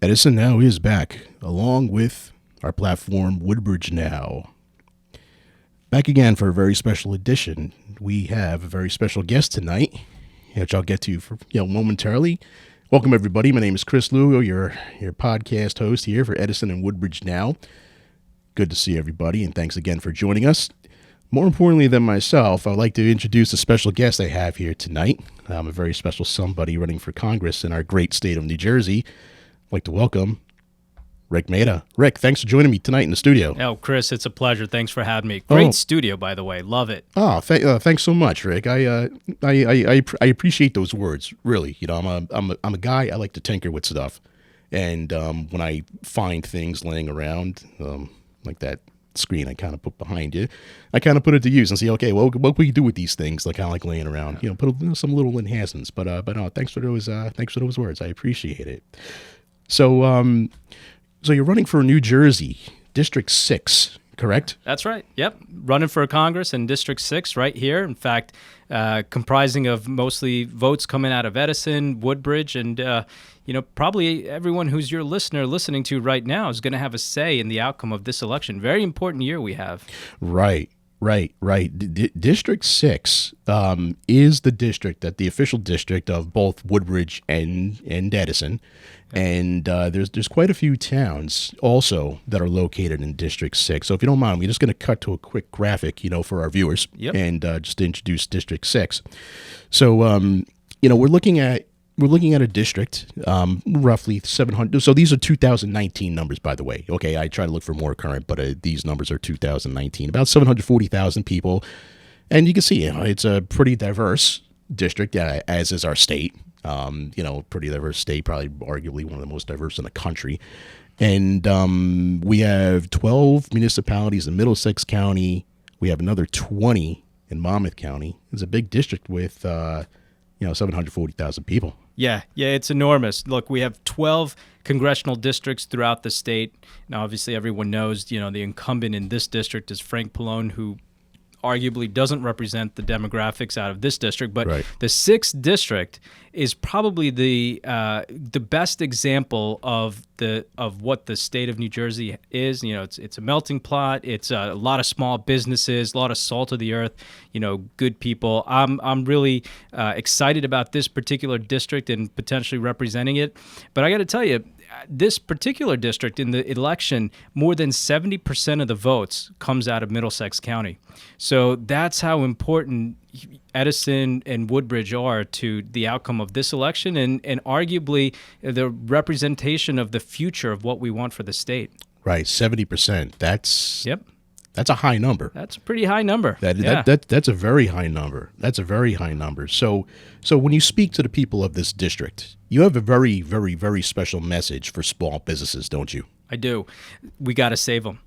Edison Now is back, along with our platform, Woodbridge Now. Back again for a very special edition. We have a very special guest tonight, which I'll get to momentarily. Welcome, everybody. My name is Chris Lugo, your podcast host here for Edison and Woodbridge Now. Good to see everybody, and thanks again for joining us. More importantly than myself, I'd like to introduce a special guest I have here tonight. I'm a very special somebody running for Congress in our great state of New Jersey. I'd like to welcome Rik Mehta. Rik, thanks for joining me tonight in the studio. Oh, Chris, it's a pleasure. Thanks for having me. Great studio, by the way. Love it. Oh, thanks so much, Rik. I appreciate those words. Really, I'm a guy. I like to tinker with stuff, and when I find things laying around, like that screen I kind of put behind you, I kind of put it to use and see, okay, well, what can we do with these things? Like kind of like laying around, put some little enhancements. But no, thanks for those words. I appreciate it. So you're running for New Jersey, District 6, correct? That's right. Yep. Running for Congress in District 6 right here. In fact, comprising of mostly votes coming out of Edison, Woodbridge, and, probably everyone who's your listener listening to right now is going to have a say in the outcome of this election. Very important year we have. Right. District 6 is the district, the official district of both Woodbridge and Edison. And there's quite a few towns also that are located in District 6. So if you don't mind, we're just going to cut to a quick graphic, for our viewers, and just to introduce District 6. So, we're looking at a district, roughly 700. So these are 2019 numbers, by the way. Okay, I try to look for more current, but these numbers are 2019. About 740,000 people. And you can see, it's a pretty diverse district, as is our state. Pretty diverse state, probably arguably one of the most diverse in the country. And we have 12 municipalities in Middlesex County. We have another 20 in Monmouth County. It's a big district with, 740,000 people. Yeah, it's enormous. Look, we have 12 congressional districts throughout the state. Now, obviously, everyone knows, the incumbent in this district is Frank Pallone, who arguably doesn't represent the demographics out of this district, but right. The 6th district is probably the best example of what the state of New Jersey is. It's a melting pot. It's a lot of small businesses, a lot of salt of the earth. Good people. I'm really excited about this particular district and potentially representing it. But I got to tell you, this particular district in the election, more than 70% of the votes comes out of Middlesex County. So that's how important Edison and Woodbridge are to the outcome of this election and arguably the representation of the future of what we want for the state. Right, 70%. That's a high number. That's a pretty high number. That's a very high number. That's a very high number. So when you speak to the people of this district, you have a very, very, very special message for small businesses, don't you? I do. We got to save them.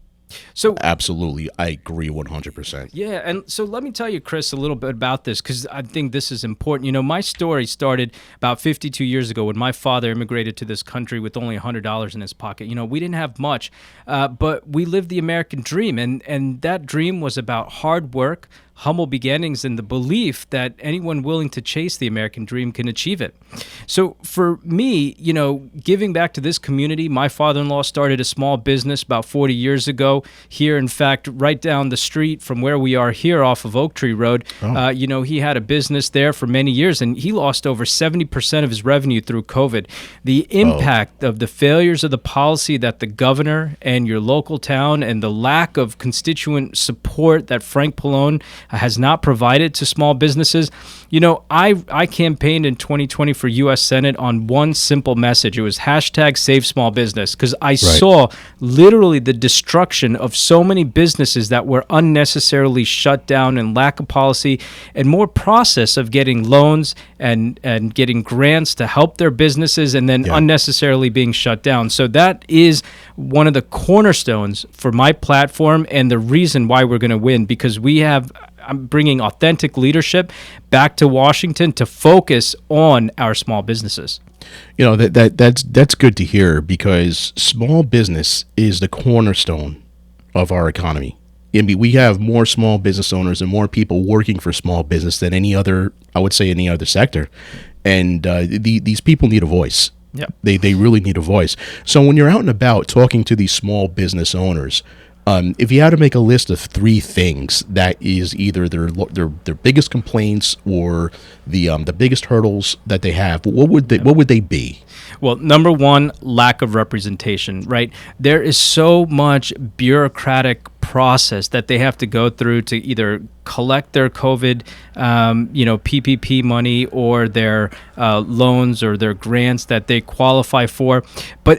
So absolutely, I agree 100%. Yeah, and so let me tell you, Chris, a little bit about this because I think this is important. My story started about 52 years ago when my father immigrated to this country with only $100 in his pocket. We didn't have much, but we lived the American dream, and that dream was about hard work, humble beginnings, and the belief that anyone willing to chase the American dream can achieve it. So for me, giving back to this community, my father-in-law started a small business about 40 years ago here, in fact, right down the street from where we are here off of Oak Tree Road. He had a business there for many years, and he lost over 70% of his revenue through COVID. The impact of the failures of the policy that the governor and your local town and the lack of constituent support that Frank Pallone has not provided to small businesses. I campaigned in 2020 for U.S. Senate on one simple message. It was #SaveSmallBusiness because I saw literally the destruction of so many businesses that were unnecessarily shut down and lack of policy and more process of getting loans and getting grants to help their businesses and then unnecessarily being shut down. So that is one of the cornerstones for my platform and the reason why we're going to win because I'm bringing authentic leadership back to Washington to focus on our small businesses. That's good to hear because small business is the cornerstone of our economy. I mean, we have more small business owners and more people working for small business than any other sector. And these people need a voice. Yep. They really need a voice. So when you're out and about talking to these small business owners, if you had to make a list of 3 things that is either their biggest complaints or the biggest hurdles that they have, what would they be? Well, number one, lack of representation, right? There is so much bureaucratic process that they have to go through to either collect their COVID, PPP money or their loans or their grants that they qualify for.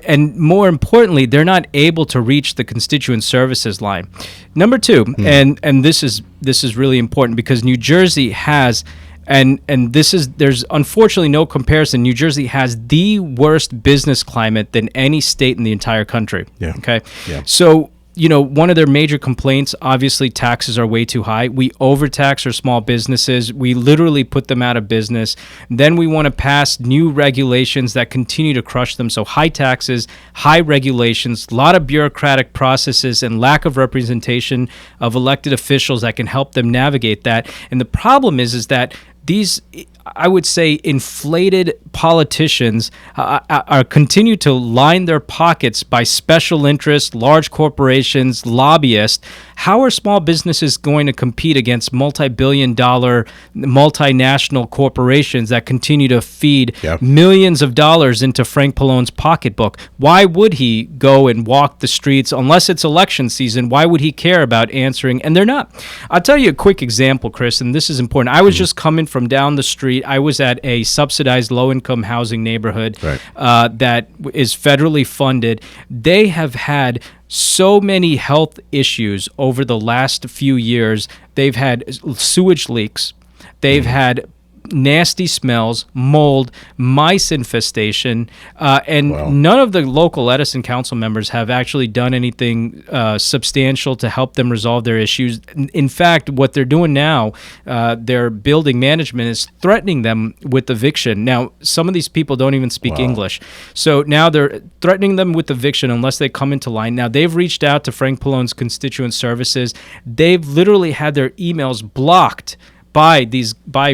And more importantly, they're not able to reach the constituent services line. Number two, and this is really important because New Jersey has. And there's unfortunately no comparison. New Jersey has the worst business climate than any state in the entire country. Yeah. Okay. Yeah. So, one of their major complaints, obviously, taxes are way too high. We overtax our small businesses. We literally put them out of business. Then we want to pass new regulations that continue to crush them. So high taxes, high regulations, a lot of bureaucratic processes, and lack of representation of elected officials that can help them navigate that. And the problem is that these, I would say, inflated politicians are continue to line their pockets by special interests, large corporations, lobbyists. How are small businesses going to compete against multi-billion-dollar multinational corporations that continue to feed millions of dollars into Frank Pallone's pocketbook? Why would he go and walk the streets unless it's election season? Why would he care about answering? And they're not. I'll tell you a quick example, Chris, and this is important. I was just coming from down the street. I was at a subsidized low-income housing neighborhood that is federally funded. They have had so many health issues over the last few years. They've had sewage leaks. They've had nasty smells, mold, mice infestation, and none of the local Edison council members have actually done anything substantial to help them resolve their issues. In fact, what they're doing now, their building management is threatening them with eviction. Now, some of these people don't even speak English. So now they're threatening them with eviction unless they come into line. Now, they've reached out to Frank Pallone's constituent services. They've literally had their emails blocked by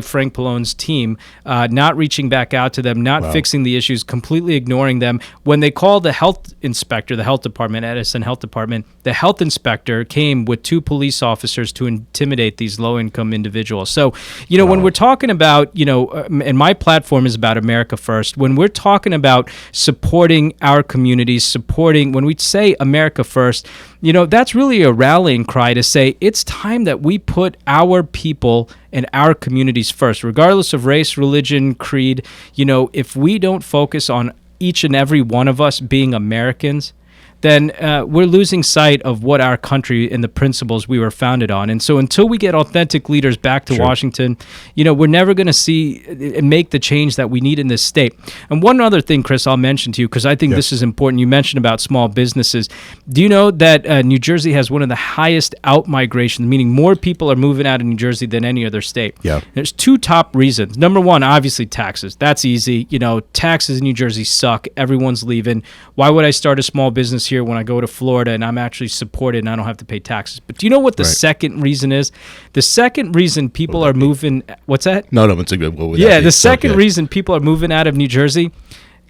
Frank Pallone's team, not reaching back out to them, not fixing the issues, completely ignoring them. When they called the health inspector, the health department, Edison Health Department, the health inspector came with 2 police officers to intimidate these low-income individuals. So, when we're talking about, and my platform is about America First, when we're talking about supporting our communities, when we say America First, that's really a rallying cry to say it's time that we put our people and our communities first, regardless of race, religion, creed. If we don't focus on each and every one of us being Americans, then we're losing sight of what our country and the principles we were founded on. And so until we get authentic leaders back to Washington, we're never going to see and make the change that we need in this state. And one other thing, Chris, I'll mention to you, because I think this is important. You mentioned about small businesses. Do you know that New Jersey has one of the highest out-migration, meaning more people are moving out of New Jersey than any other state? Yeah. There's 2 top reasons. Number one, obviously taxes. That's easy. Taxes in New Jersey suck. Everyone's leaving. Why would I start a small business here when I go to Florida and I'm actually supported and I don't have to pay taxes? But do you know what the second reason is? The second reason people are moving, what's that? No, it's a good one. The second reason people are moving out of New Jersey,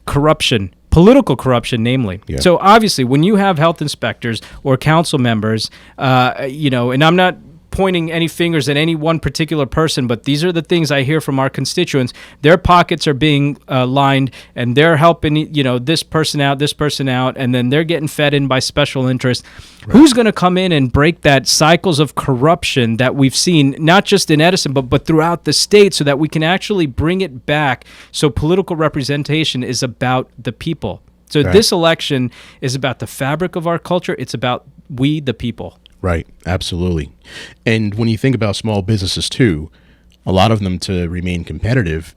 corruption. Political corruption, namely. Yeah. So obviously, when you have health inspectors or council members, and I'm not pointing any fingers at any one particular person, but these are the things I hear from our constituents. Their pockets are being lined, and they're helping, this person out, and then they're getting fed in by special interests. Right. Who's going to come in and break that cycles of corruption that we've seen, not just in Edison, but throughout the state, so that we can actually bring it back? So political representation is about the people. So this election is about the fabric of our culture. It's about we, the people. Right, absolutely. And when you think about small businesses too, a lot of them, to remain competitive,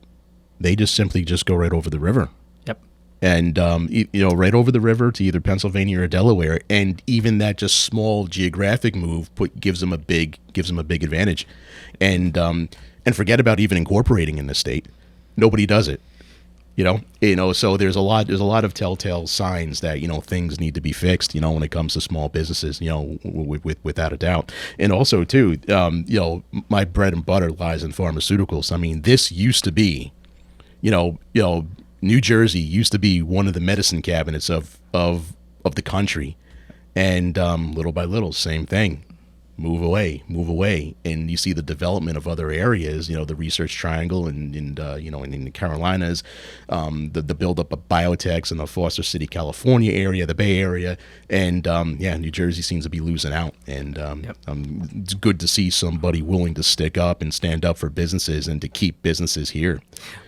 they just simply go right over the river. Yep. And right over the river to either Pennsylvania or Delaware, and even that just small geographic move gives them a big advantage. And forget about even incorporating in the state. Nobody does it. So there's a lot of telltale signs that, things need to be fixed, when it comes to small businesses, without a doubt. And also too, my bread and butter lies in pharmaceuticals. I mean, this used to be, New Jersey used to be one of the medicine cabinets of the country, and little by little, same thing. Move away, and you see the development of other areas. The Research Triangle, and in the Carolinas, the buildup of biotechs in the Foster City, California area, the Bay Area, and New Jersey seems to be losing out. And it's good to see somebody willing to stick up and stand up for businesses and to keep businesses here.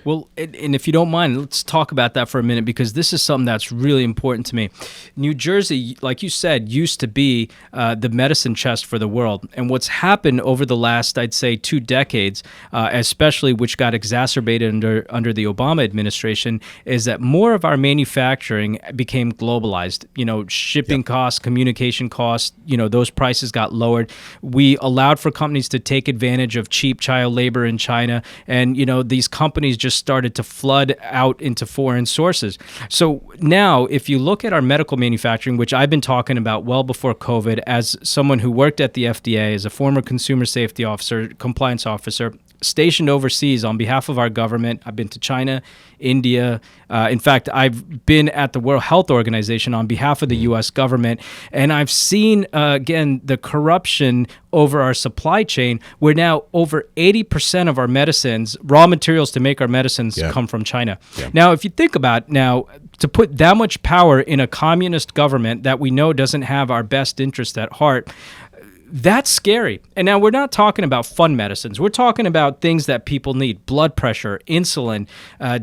Well, and if you don't mind, let's talk about that for a minute, because this is something that's really important to me. New Jersey, like you said, used to be the medicine chest for the world. And what's happened over the last, I'd say, 2 decades, especially which got exacerbated under the Obama administration, is that more of our manufacturing became globalized. Shipping costs, communication costs, those prices got lowered. We allowed for companies to take advantage of cheap child labor in China. And, these companies just started to flood out into foreign sources. So now, if you look at our medical manufacturing, which I've been talking about well before COVID, as someone who worked at the FDA, as a former consumer safety officer, compliance officer, stationed overseas on behalf of our government. I've been to China, India. In fact, I've been at the World Health Organization on behalf of the U.S. government, and I've seen, again, the corruption over our supply chain, where now over 80% of our medicines, raw materials to make our medicines, come from China. Yeah. Now, if you think about now, to put that much power in a communist government that we know doesn't have our best interest at heart, that's scary. And now we're not talking about fun medicines. We're talking about things that people need: blood pressure, insulin,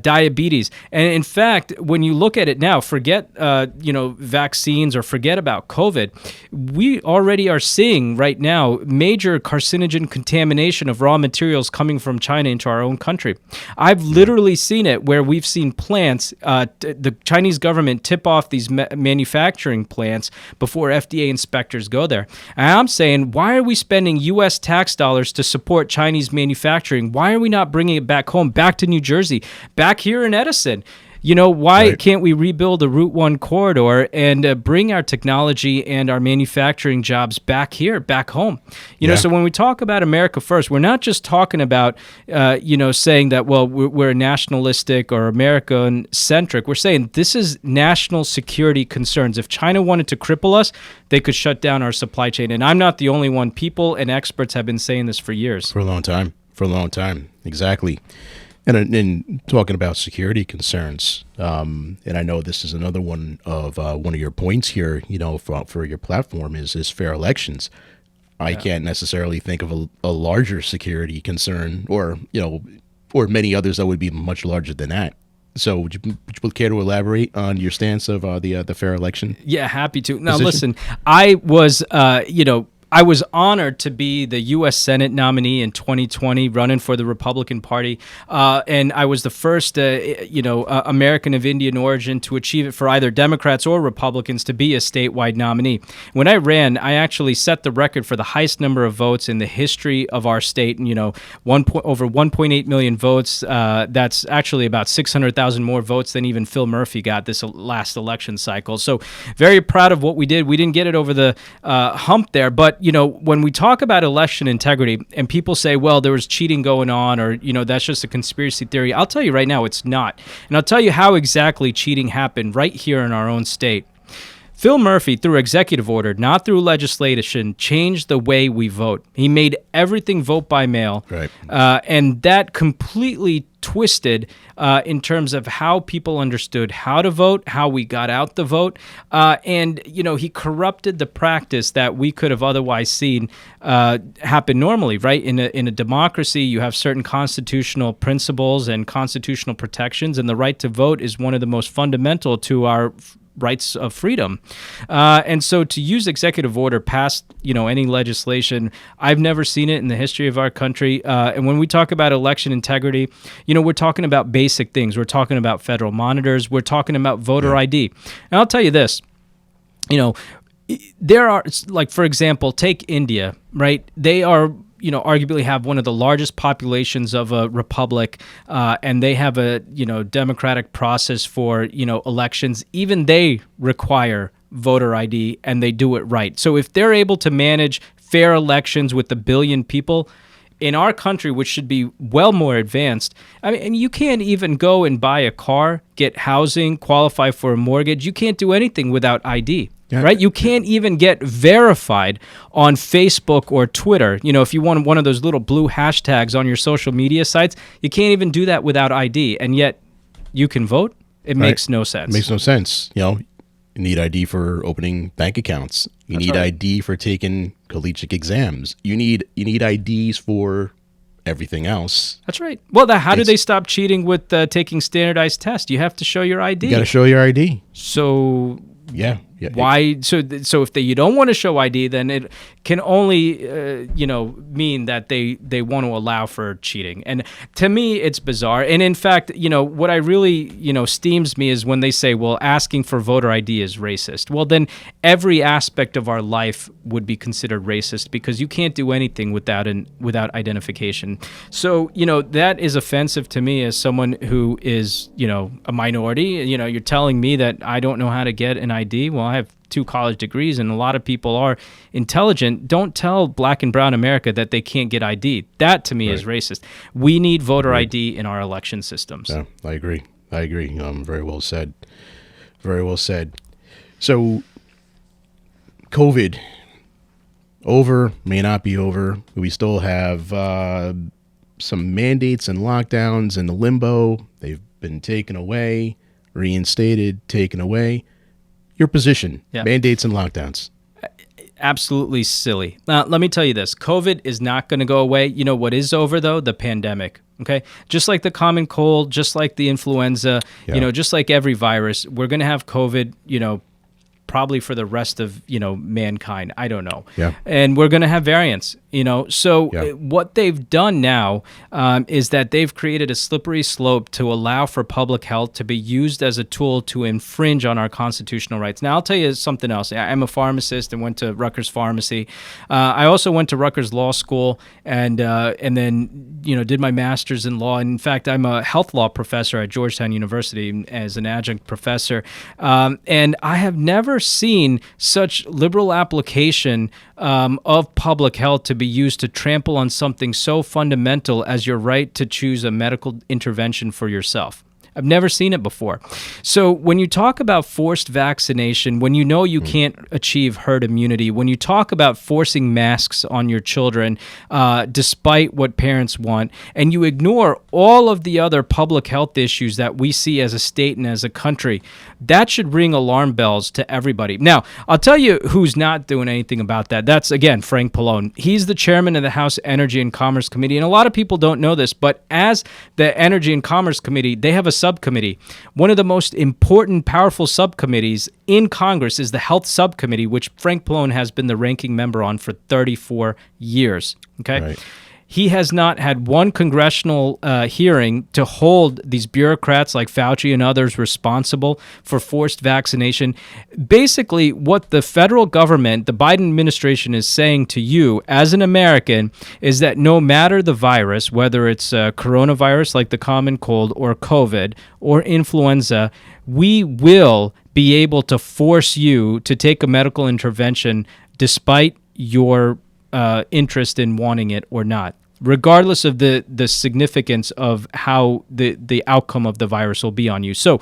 diabetes. And in fact, when you look at it now, forget vaccines or forget about COVID. We already are seeing right now major carcinogen contamination of raw materials coming from China into our own country. I've literally seen it where we've seen plants, the Chinese government tip off these manufacturing plants before FDA inspectors go there. And I'm saying, why are we spending U.S. tax dollars to support Chinese manufacturing? Why are we not bringing it back home, back to New Jersey, back here in Edison? Why can't we rebuild a Route 1 corridor and bring our technology and our manufacturing jobs back here, back home? So when we talk about America first, we're not just talking about, saying that, well, we're nationalistic or American-centric. We're saying this is national security concerns. If China wanted to cripple us, they could shut down our supply chain. And I'm not the only one. People and experts have been saying this for years. For a long time. Exactly. And talking about security concerns, and I know this is another one of your points here, for your platform is fair elections. I can't necessarily think of a larger security concern, or many others that would be much larger than that. So would you care to elaborate on your stance of the fair election? Yeah, happy to. Now, listen, I was, I was honored to be the U.S. Senate nominee in 2020, running for the Republican Party, and I was the first, American of Indian origin to achieve it for either Democrats or Republicans to be a statewide nominee. When I ran, I actually set the record for the highest number of votes in the history of our state, and over 1.8 million votes. That's actually about 600,000 more votes than even Phil Murphy got this last election cycle. So very proud of what we did. We didn't get it over the hump there, but when we talk about election integrity and people say, well, there was cheating going on, or, that's just a conspiracy theory, I'll tell you right now, it's not. And I'll tell you how exactly cheating happened right here in our own state. Phil Murphy, through executive order, not through legislation, changed the way we vote. He made everything vote by mail. Right. And that completely twisted in terms of how people understood how to vote, how we got out the vote. And he corrupted the practice that we could have otherwise seen happen normally, right? In a democracy, you have certain constitutional principles and constitutional protections, and the right to vote is one of the most fundamental to our rights of freedom. And so to use executive order past, any legislation, I've never seen it in the history of our country. And when we talk about election integrity, we're talking about basic things. We're talking about federal monitors. We're talking about voter ID. And I'll tell you this, there are, like, for example, take India, right? They are, arguably have one of the largest populations of a republic, and they have a, democratic process for, elections. Even they require voter ID, and they do it right. So if they're able to manage fair elections with 1 billion people, in our country, which should be well more advanced, I mean, and you can't even go and buy a car, get housing, qualify for a mortgage. You can't do anything without ID. Yeah. Right? You can't even get verified on Facebook or Twitter. You know, if you want one of those little blue hashtags on your social media sites, you can't even do that without ID. And yet you can vote? It makes no sense. It makes no sense. You know, you need ID for opening bank accounts. You need ID for taking collegiate exams. You need IDs for everything else. That's right. Well, how do they stop cheating with taking standardized tests? You have to show your ID. You got to show your ID. So yeah. Why? So if you don't want to show ID, then it can only mean that they want to allow for cheating. And to me, it's bizarre. And in fact, what I really steams me is when they say, well, asking for voter ID is racist. Well, then every aspect of our life would be considered racist because you can't do anything without identification. So that is offensive to me as someone who is a minority. You're telling me that I don't know how to get an ID. Well, I have 2 college degrees, and a lot of people are intelligent. Don't tell Black and brown America that they can't get ID. That, to me, is racist. We need voter ID in our election systems. Yeah, I agree. Very well said. Very well said. So, COVID, over, may not be over. We still have some mandates and lockdowns in the limbo. They've been taken away, reinstated, taken away. Your position, mandates and lockdowns. Absolutely silly. Now, let me tell you this. COVID is not going to go away. You know what is over, though? The pandemic. Okay? Just like the common cold, just like the influenza, just like every virus, we're going to have COVID, probably for the rest of, mankind. I don't know. Yeah. And we're going to have variants, So what they've done now is that they've created a slippery slope to allow for public health to be used as a tool to infringe on our constitutional rights. Now, I'll tell you something else. I'm a pharmacist and went to Rutgers Pharmacy. I also went to Rutgers Law School and then, did my master's in law. And in fact, I'm a health law professor at Georgetown University as an adjunct professor. And I have never seen such liberal application of public health to be used to trample on something so fundamental as your right to choose a medical intervention for yourself. I've never seen it before. So when you talk about forced vaccination, when you can't achieve herd immunity, when you talk about forcing masks on your children, despite what parents want, and you ignore all of the other public health issues that we see as a state and as a country, that should ring alarm bells to everybody. Now, I'll tell you who's not doing anything about that. That's, again, Frank Pallone. He's the chairman of the House Energy and Commerce Committee, and a lot of people don't know this, but as the Energy and Commerce Committee, they have a subcommittee. One of the most important, powerful subcommittees in Congress is the Health Subcommittee, which Frank Pallone has been the ranking member on for 34 years. Okay? Right. He has not had one congressional hearing to hold these bureaucrats like Fauci and others responsible for forced vaccination. Basically, what the federal government, the Biden administration, is saying to you as an American is that no matter the virus, whether it's coronavirus like the common cold or COVID or influenza, we will be able to force you to take a medical intervention despite your interest in wanting it or not, regardless of the significance of how the outcome of the virus will be on you. So,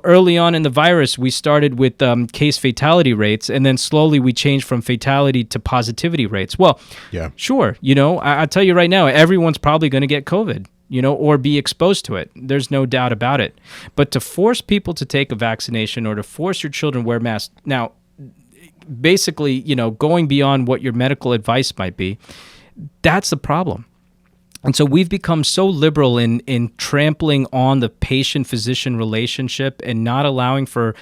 early on in the virus, we started with case fatality rates, and then slowly we changed from fatality to positivity rates. Well, sure, I'll tell you right now, everyone's probably going to get COVID, or be exposed to it. There's no doubt about it. But to force people to take a vaccination or to force your children to wear masks, now, basically, going beyond what your medical advice might be, that's the problem. And so we've become so liberal in trampling on the patient-physician relationship and not allowing for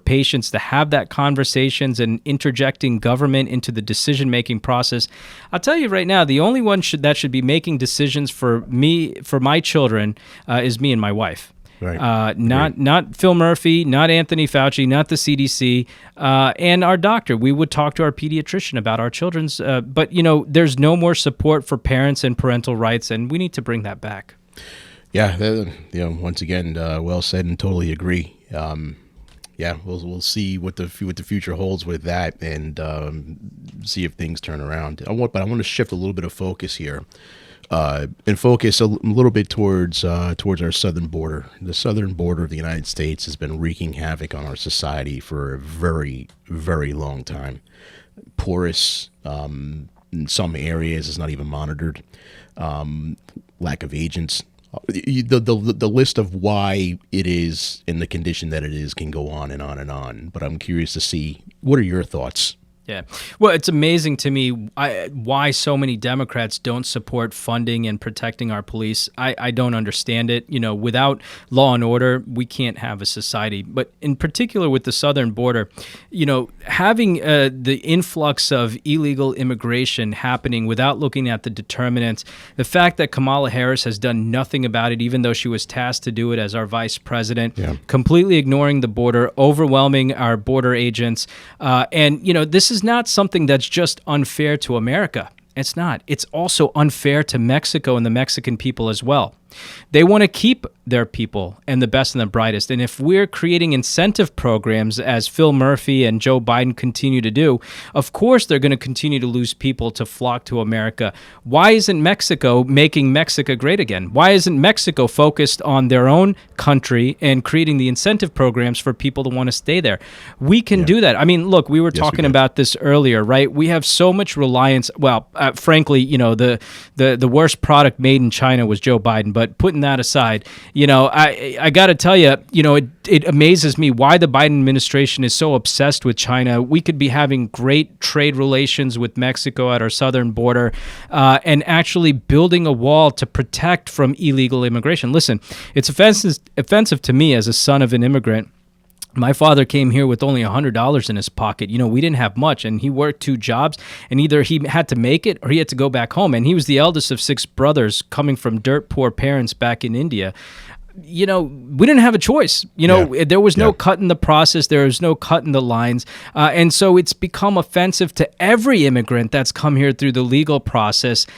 patients to have that conversations and interjecting government into the decision-making process. I'll tell you right now, the only one that should be making decisions for my children, is me and my wife. Right. Not Phil Murphy, not Anthony Fauci, not the CDC, and our doctor. We would talk to our pediatrician about our children's, but there's no more support for parents and parental rights, and we need to bring that back. Yeah, once again, well said, and totally agree. We'll see what the future holds with that, and see if things turn around. But I want to shift a little bit of focus here. and focus a little bit towards our southern border. The southern border of the United States has been wreaking havoc on our society for a very, very long time. Porous, in some areas, is not even monitored. Lack of agents. The list of why it is in the condition that it is can go on and on and on. But I'm curious to see, what are your thoughts? Yeah. Well, it's amazing to me why so many Democrats don't support funding and protecting our police. I don't understand it. You know, without law and order, we can't have a society. But in particular with the southern border, you know, having the influx of illegal immigration happening without looking at the determinants, the fact that Kamala Harris has done nothing about it, even though she was tasked to do it as our vice president, completely ignoring the border, overwhelming our border agents. And, you know, this is not something that's just unfair to America. It's not. It's also unfair to Mexico and the Mexican people as well. They want to keep their people and the best and the brightest. And if we're creating incentive programs, as Phil Murphy and Joe Biden continue to do, of course they're going to continue to lose people to flock to America. Why isn't Mexico making Mexico great again? Why isn't Mexico focused on their own country and creating the incentive programs for people to want to stay there? We can do that. I mean, look, we were talking about this earlier, right? We have so much reliance. Well, frankly, you know, the worst product made in China was Joe Biden. But putting that aside, you know, I got to tell you, you know, it amazes me why the Biden administration is so obsessed with China. We could be having great trade relations with Mexico at our southern border and actually building a wall to protect from illegal immigration. Listen, it's offensive to me as a son of an immigrant. My father came here with only $100 in his pocket. You know, we didn't have much, and he worked 2 jobs, and either he had to make it or he had to go back home. And he was the eldest of 6 brothers coming from dirt poor parents back in India. You know, we didn't have a choice. You know, there was no cut in the process. There was no cut in the lines. And so it's become offensive to every immigrant that's come here through the legal process.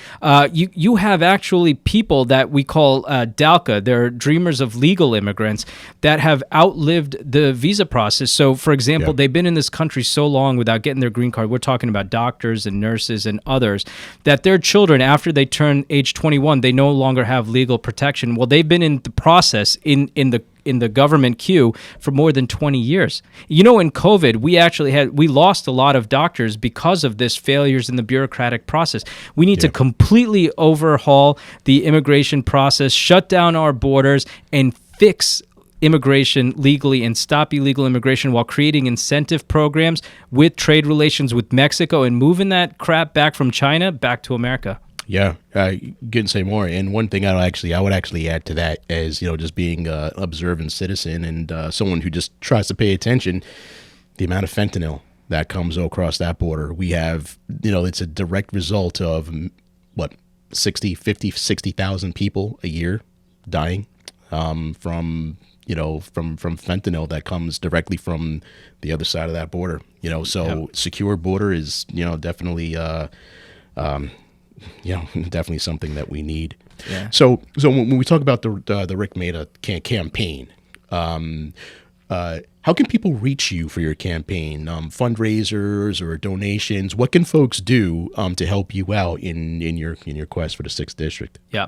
You have actually people that we call DALCA. They're dreamers of legal immigrants that have outlived the visa process. So, for example, they've been in this country so long without getting their green card. We're talking about doctors and nurses and others, that their children, after they turn age 21, they no longer have legal protection. Well, they've been in the process in the government queue for more than 20 years. You know, in COVID, we lost a lot of doctors because of this failures in the bureaucratic process. We need to completely overhaul the immigration process, shut down our borders, and fix immigration legally and stop illegal immigration while creating incentive programs with trade relations with Mexico and moving that crap back from China back to America. Yeah, I couldn't say more. And one thing I would actually add to that is, you know, just being an observant citizen and someone who just tries to pay attention, the amount of fentanyl that comes across that border. We have, you know, it's a direct result of, 60,000 people a year dying from fentanyl that comes directly from the other side of that border. You know, so secure border is, you know, definitely definitely something that we need. Yeah. So when we talk about the Rik Mehta campaign, how can people reach you for your campaign? Fundraisers or donations? What can folks do to help you out in your quest for the 6th District? Yeah,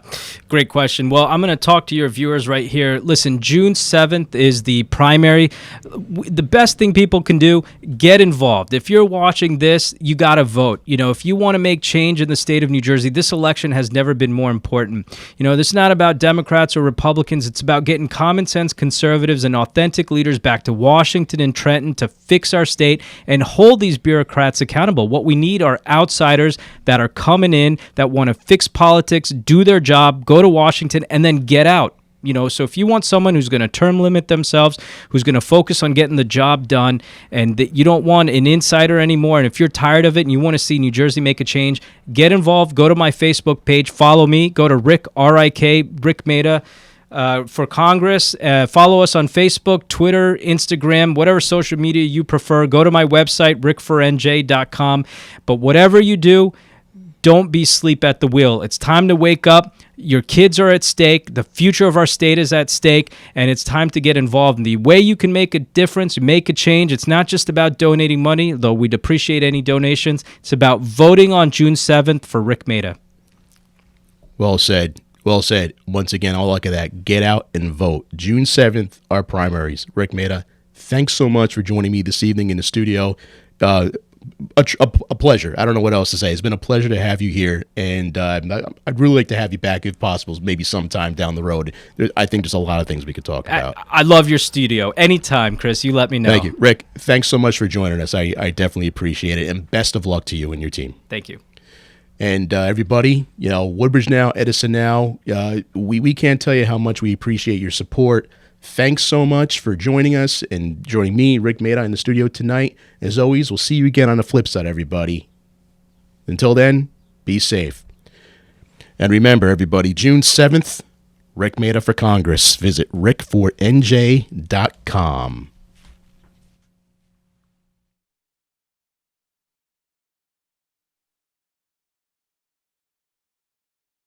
great question. Well, I'm going to talk to your viewers right here. Listen, June 7th is the primary. The best thing people can do, get involved. If you're watching this, you got to vote. You know, if you want to make change in the state of New Jersey, this election has never been more important. You know, this is not about Democrats or Republicans. It's about getting common sense conservatives and authentic leaders back to Washington and Trenton to fix our state and hold these bureaucrats accountable. What we need are outsiders that are coming in, that want to fix politics, do their job, go to Washington, and then get out. You know, so if you want someone who's going to term limit themselves, who's going to focus on getting the job done, and that you don't want an insider anymore, and if you're tired of it and you want to see New Jersey make a change, get involved. Go to my Facebook page, follow me, go to Rik Mehta for Congress. Follow us on Facebook, Twitter, Instagram, whatever social media you prefer. Go to my website, rikfornj.com. But whatever you do, don't be asleep at the wheel. It's time to wake up. Your kids are at stake. The future of our state is at stake, and it's time to get involved. And the way you can make a difference, make a change, it's not just about donating money, though we'd appreciate any donations. It's about voting on June 7th for Rik Mehta. Well said. Well said. Once again, I'll look at that. Get out and vote. June 7th, our primaries. Rik Mehta, thanks so much for joining me this evening in the studio. A pleasure. I don't know what else to say. It's been a pleasure to have you here, and I'd really like to have you back if possible, maybe sometime down the road. I think there's a lot of things we could talk about. I love your studio. Anytime, Chris, you let me know. Thank you. Rik, thanks so much for joining us. I definitely appreciate it, and best of luck to you and your team. Thank you. And everybody, Woodbridge Now, Edison Now, we can't tell you how much we appreciate your support. Thanks so much for joining us and joining me, Rik Mehta, in the studio tonight. As always, we'll see you again on the flip side, everybody. Until then, be safe. And remember, everybody, June 7th, Rik Mehta for Congress. Visit rikfornj.com.